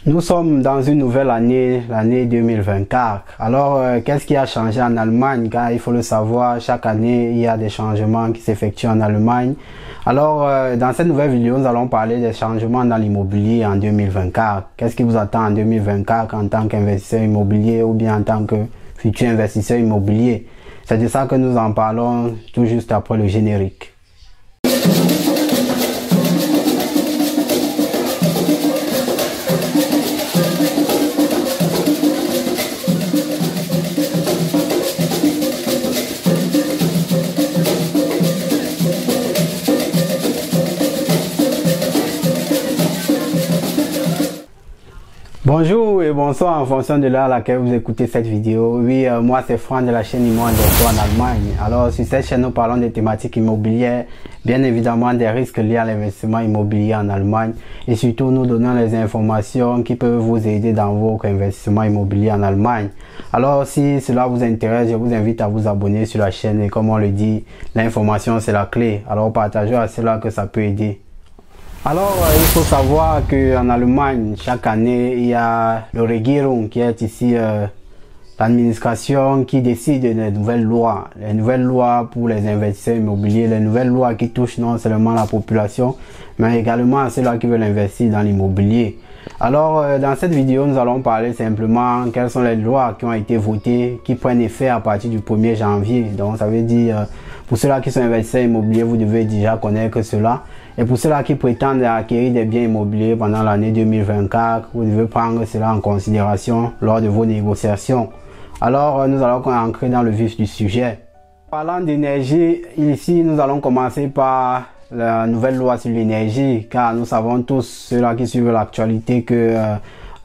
Nous sommes dans une nouvelle année, l'année 2024. Alors, qu'est-ce qui a changé en Allemagne? Car il faut le savoir, chaque année, il y a des changements qui s'effectuent en Allemagne. Alors, dans cette nouvelle vidéo, nous allons parler des changements dans l'immobilier en 2024. Qu'est-ce qui vous attend en 2024 en tant qu'investisseur immobilier ou bien en tant que futur investisseur immobilier? C'est de ça que nous en parlons tout juste après le générique. Bonjour et bonsoir en fonction de l'heure à laquelle vous écoutez cette vidéo. Oui, moi c'est Franck de la chaîne Immo Investo en Allemagne. Alors sur cette chaîne nous parlons des thématiques immobilières, bien évidemment des risques liés à l'investissement immobilier en Allemagne et surtout nous donnons les informations qui peuvent vous aider dans votre investissement immobilier en Allemagne. Alors si cela vous intéresse, je vous invite à vous abonner sur la chaîne et comme on le dit, l'information c'est la clé. Alors partagez à cela que ça peut aider. Alors, il faut savoir qu'en Allemagne, chaque année, il y a le Regierung qui est ici l'administration qui décide des nouvelles lois. Les nouvelles lois pour les investisseurs immobiliers, les nouvelles lois qui touchent non seulement la population, mais également ceux-là qui veulent investir dans l'immobilier. Alors, dans cette vidéo, nous allons parler simplement quelles sont les lois qui ont été votées, qui prennent effet à partir du 1er janvier. Donc, ça veut dire, pour ceux-là qui sont investisseurs immobiliers, vous devez déjà connaître cela. Et pour ceux-là qui prétendent acquérir des biens immobiliers pendant l'année 2024, vous devez prendre cela en considération lors de vos négociations. Alors, nous allons entrer dans le vif du sujet. Parlant d'énergie, ici, nous allons commencer par la nouvelle loi sur l'énergie, car nous savons tous, ceux-là qui suivent l'actualité, que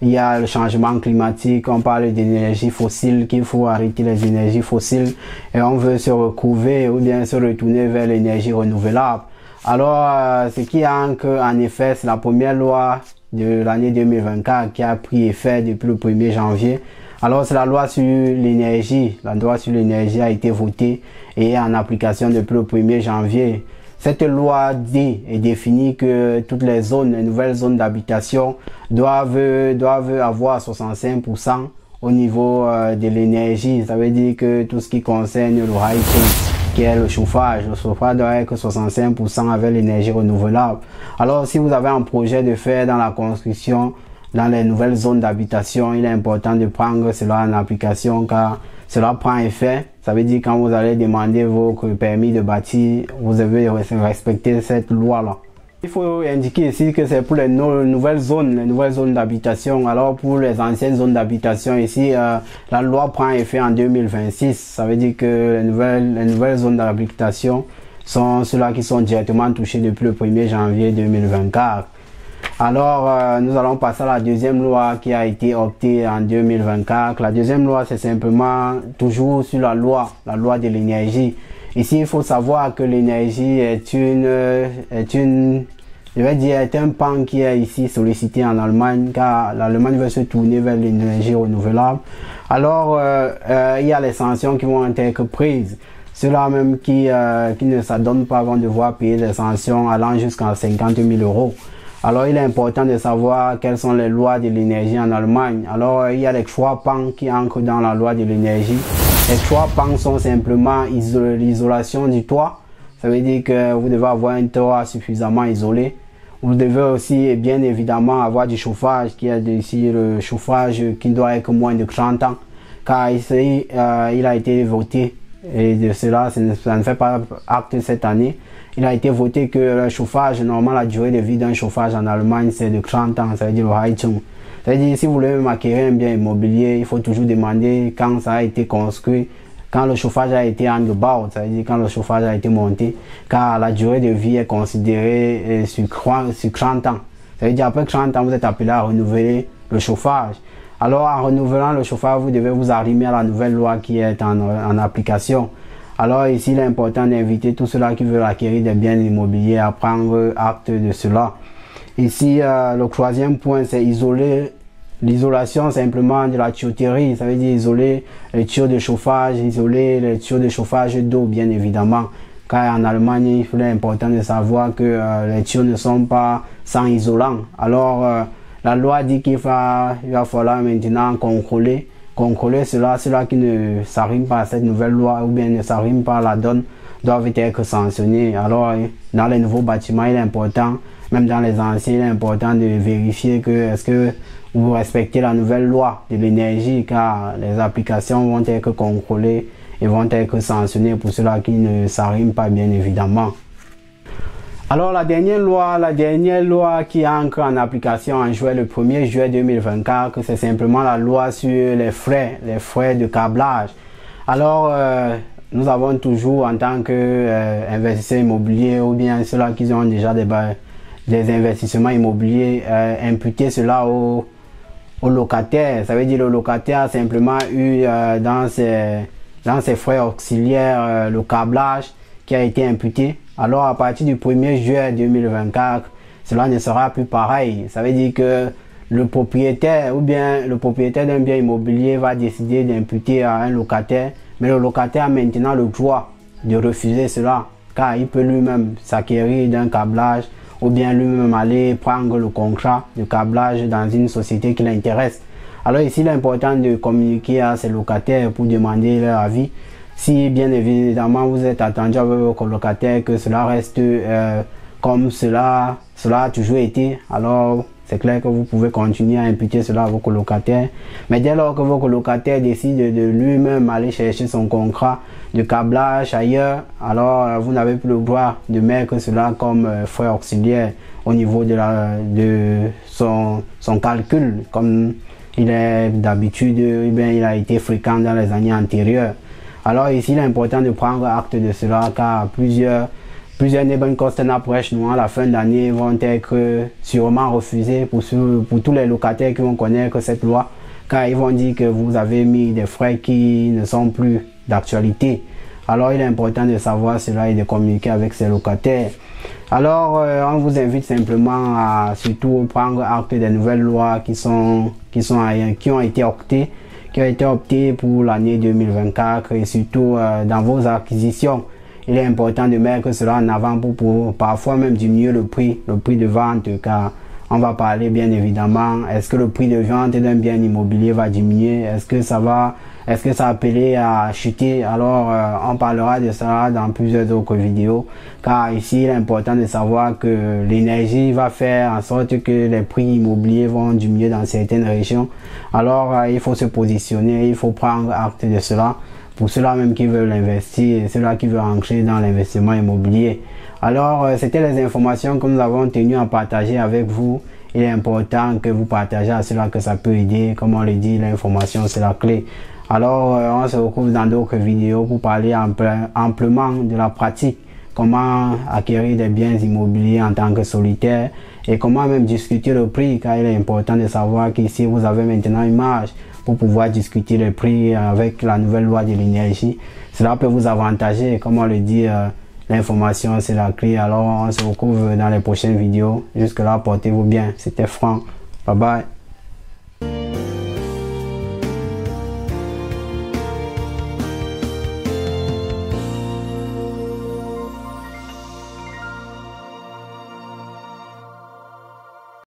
il y a le changement climatique, on parle d'énergie fossile, qu'il faut arrêter les énergies fossiles et on veut se recouvrer ou bien se retourner vers l'énergie renouvelable. Alors, ce qui ancre en effet, c'est la première loi de l'année 2024 qui a pris effet depuis le 1er janvier. Alors, c'est la loi sur l'énergie. La loi sur l'énergie a été votée et est en application depuis le 1er janvier. Cette loi dit et définit que toutes les zones, les nouvelles zones d'habitation doivent avoir 65% au niveau de l'énergie. Ça veut dire que tout ce qui concerne le Heizung, qui est le chauffage doit être 65% avec l'énergie renouvelable. Alors si vous avez un projet de faire dans la construction, dans les nouvelles zones d'habitation, il est important de prendre cela en application car cela prend effet. Ça veut dire quand vous allez demander votre permis de bâtir, vous devez respecter cette loi-là. Il faut indiquer ici que c'est pour les nouvelles zones d'habitation. Alors pour les anciennes zones d'habitation ici, la loi prend effet en 2026. Ça veut dire que les nouvelles zones d'habitation sont ceux-là qui sont directement touchés depuis le 1er janvier 2024. Alors nous allons passer à la deuxième loi qui a été optée en 2024. La deuxième loi c'est simplement toujours sur la loi de l'énergie. Ici, il faut savoir que l'énergie est un pan qui est ici sollicité en Allemagne car l'Allemagne veut se tourner vers l'énergie renouvelable. Alors, il y a les sanctions qui vont être prises. Ceux-là même qui ne s'adonnent pas vont devoir payer des sanctions allant jusqu'à 50 000 €. Alors, il est important de savoir quelles sont les lois de l'énergie en Allemagne. Alors, il y a les 3 pans qui entrent dans la loi de l'énergie. Les 3 pans sont simplement l'isolation du toit. Ça veut dire que vous devez avoir un toit suffisamment isolé. Vous devez aussi, bien évidemment, avoir du chauffage, qui est ici le chauffage qui doit être moins de 30 ans. Car ici, il a été voté, et de cela, ça ne fait pas acte cette année. Il a été voté que le chauffage, normalement, la durée de vie d'un chauffage en Allemagne, c'est de 30 ans, ça veut dire le Heizung. Ça veut dire si vous voulez même acquérir un bien immobilier, il faut toujours demander quand ça a été construit, quand le chauffage a été angebaut, ça veut dire quand le chauffage a été monté, car la durée de vie est considérée sur 30 ans. Ça veut dire après 30 ans, vous êtes appelé à renouveler le chauffage. Alors en renouvelant le chauffage, vous devez vous arrimer à la nouvelle loi qui est en application. Alors ici, il est important d'inviter tous ceux-là qui veulent acquérir des biens immobiliers à prendre acte de cela. Ici, le 3e point, c'est l'isolation simplement de la tuyauterie. Ça veut dire isoler les tuyaux de chauffage, isoler les tuyaux de chauffage d'eau, bien évidemment. Car en Allemagne, il est important de savoir que les tuyaux ne sont pas sans isolant. Alors, la loi dit il va falloir maintenant contrôler cela, ceux-là qui ne s'arriment pas à cette nouvelle loi ou bien ne s'arriment pas à la donne doivent être sanctionnés. Alors, dans les nouveaux bâtiments, il est important, même dans les anciens, il est important de vérifier que est-ce que vous respectez la nouvelle loi de l'énergie, car les applications vont être contrôlées et vont être sanctionnées pour ceux-là qui ne s'arriment pas, bien évidemment. Alors, la dernière loi qui entre en application en juillet, le 1er juillet 2024, c'est simplement la loi sur les frais de câblage. Alors, nous avons toujours, en tant qu'investisseurs immobiliers ou bien ceux-là qui ont déjà des investissements immobiliers, imputé cela au locataire. Ça veut dire le locataire a simplement eu dans ses frais auxiliaires le câblage qui a été imputé. Alors à partir du 1er juillet 2024, cela ne sera plus pareil. Ça veut dire que le propriétaire d'un bien immobilier va décider d'imputer à un locataire, mais le locataire a maintenant le droit de refuser cela, car il peut lui-même s'acquérir d'un câblage ou bien lui-même aller prendre le contrat de câblage dans une société qui l'intéresse. Alors ici, il est important de communiquer à ses locataires pour demander leur avis. Si bien évidemment vous êtes attendu avec vos colocataires que cela reste comme cela a toujours été, alors c'est clair que vous pouvez continuer à imputer cela à vos colocataires. Mais dès lors que vos colocataires décident de lui-même aller chercher son contrat de câblage ailleurs, alors vous n'avez plus le droit de mettre cela comme frais auxiliaire au niveau de son calcul, comme il est d'habitude, il a été fréquent dans les années antérieures. Alors ici, il est important de prendre acte de cela, car plusieurs Nebenkostenabrechnungen à la fin d'année vont être sûrement refusés pour tous les locataires qui vont connaître cette loi, car ils vont dire que vous avez mis des frais qui ne sont plus d'actualité. Alors il est important de savoir cela et de communiquer avec ses locataires. Alors on vous invite simplement à surtout prendre acte des nouvelles lois qui ont été optées pour l'année 2024 et surtout dans vos acquisitions. Il est important de mettre cela en avant pour parfois même diminuer le prix de vente, car on va parler bien évidemment, est-ce que le prix de vente d'un bien immobilier va diminuer, est-ce que ça va appeler à chuter? Alors on parlera de ça dans plusieurs autres vidéos, car ici il est important de savoir que l'énergie va faire en sorte que les prix immobiliers vont diminuer dans certaines régions. Alors il faut se positionner, il faut prendre acte de cela pour ceux-là même qui veulent investir et ceux-là qui veulent entrer dans l'investissement immobilier. Alors c'était les informations que nous avons tenu à partager avec vous. Il est important que vous partagez à ceux-là que ça peut aider. Comme on le dit, l'information c'est la clé. Alors on se retrouve dans d'autres vidéos pour parler amplement de la pratique, comment acquérir des biens immobiliers en tant que solitaire et comment même discuter le prix, car il est important de savoir qu'ici vous avez maintenant une marge pour pouvoir discuter le prix avec la nouvelle loi de l'énergie. Cela peut vous avantager, comme on le dit, l'information c'est la clé. Alors on se retrouve dans les prochaines vidéos. Jusque là, portez-vous bien. C'était Franck. Bye bye.